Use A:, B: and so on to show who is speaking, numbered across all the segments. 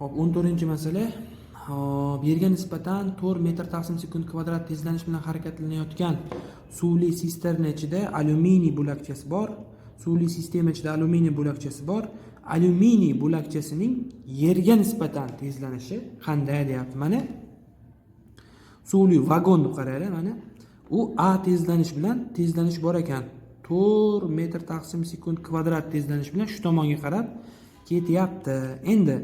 A: Hop, 14-masala. Hop, yerga nisbatan 4 metr taqsim sekund kvadrat tezlanish bilan harakatlanayotgan suvli sisterna ichida alyuminiy bo'lakchasi bor. Suvli sistema ichida alyuminiy bo'lakchasi bor. Alyuminiy bo'lakchasining yerga nisbatan tezlanishi qanday deyapti? Mana suvli vagonni qaranglar, mana u A tezlanish bilan tezlanish bor ekan. 4 metr taqsim sekund kvadrat tezlanish bilan shu tomonga qarab ketyapti. Endi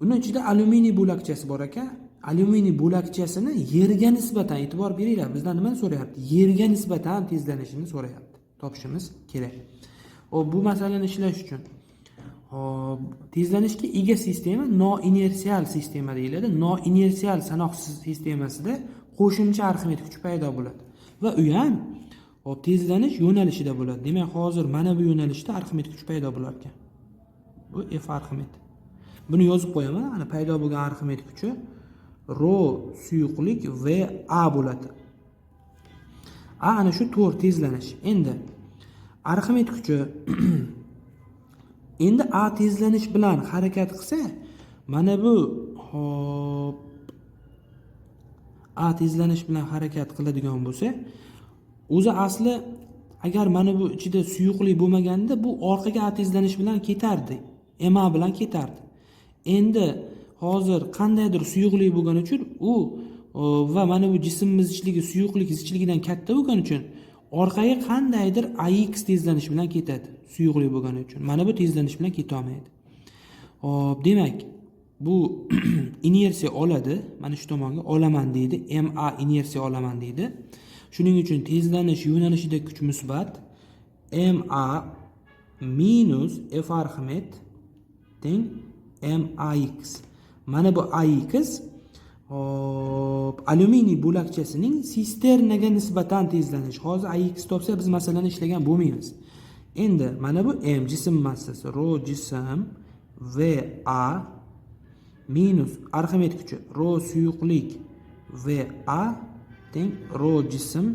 A: uning ichida alyuminiy bo'lakchasi bor ekan. Alyuminiy bo'lakchasini yerga nisbatan, e'tibor beringlar, bizdan nimani so'rayapti? Yerga nisbatan tezlanishini so'rayapti. Topishimiz kerak. Bu masalani ishlash uchun tezlanishga ega sistema noinersial sistema deyiladi. Noinersial sanoq sistemasida qo'shimcha Arximed kuchi paydo bo'ladi va u ham tezlanish yo'nalishida bo'ladi. Demak, hozir mana bu yo'nalishda Arximed kuchi paydo bo'lar ekan. Bu F Arximed. Buni yozib qo'yaman. Ana paydo bo'lgan Arximed kuchi rho suyuqlik v a bo'ladi. A ana shu 4 tezlanish. Endi Arximed kuchi endi A tezlanish bilan harakat qilsa, mana bu hop A tezlanish bilan harakat qiladigan bo'lsa, o'zi asli agar mana bu ichida suyuqlik bo'lmaganda bu orqaga A tezlanish bilan ketardi. MA bilan ketardi. Endi hozir qandaydir suyuqlik bo'lgani uchun u va mana bu jismimiz ichligi suyuqlik zichligidan katta bo'lgani uchun orqaga qandaydir AX tezlanish bilan ketadi. Suyuqlik bo'lgani uchun. Mana bu tezlanish bilan keta olmaydi. Hop, demak, bu inersiya oladi. Mana shu tomonga olaman deydi. MA inersiya olaman deydi. Shuning uchun tezlanish yo'nalishida kuch musbat. MA minus F Arximed teng MAX. Mana bu AX alyuminiy bo'lakchasining sisternaga nisbatan tezlanish. Hozir AX topsa biz masalani ishlagan bo'lmaymiz. Endi mana bu M jism massasi, rho jism VA minus Arximed kuchi rho suyuqlik VA teng rho jism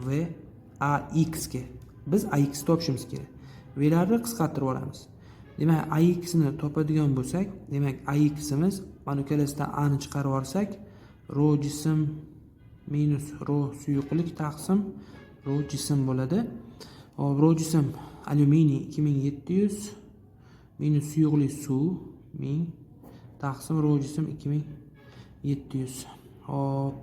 A: VAX ga. Biz AX topishimiz kerak. Velarni qisqartirib olamiz. Demak, AX ni topadigan bo'lsak, demak AX imiz mana kelasidan A ni chiqarib olsak, rho jism minus rho suyuqlik taqsim rho jism bo'ladi. Rho jism alyuminiy 2700 minus suyuqlik suv 1000 taqsim rho jism 2700. Hop,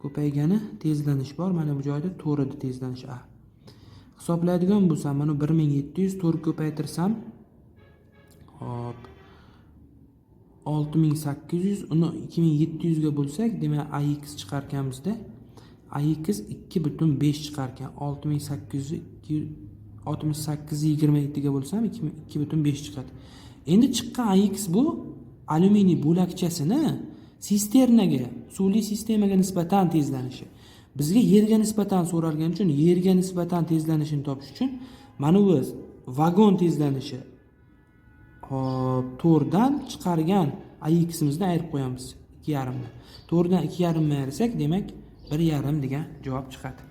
A: ko'paygani tezlanish bor. Mana bu joyda 4 edi tezlanish A. Hisoblaydigan bo'lsam, mana 1700 4 ko'paytirsam, hop 6800, uni 2700 ga bo'lsak, demak AX chiqar ekanmizda. AX 2.5 chiqar ekan. 6827 ga bo'lsam 2.5 chiqadi. Endi chiqqan AX bu alyuminiy bo'lakchasini sisternaga, suvli sistemaga nisbatan tezlanishi. Bizga yerga nisbatan so'ralgani uchun yerga nisbatan tezlanishini topish uchun mana bu vagon tezlanishi hop 4 dan chiqargan AX-imizni ayirib qo'yamiz 2,5 dan. 4 dan 2,5 ayirsak, demak 1,5 degan javob chiqadi.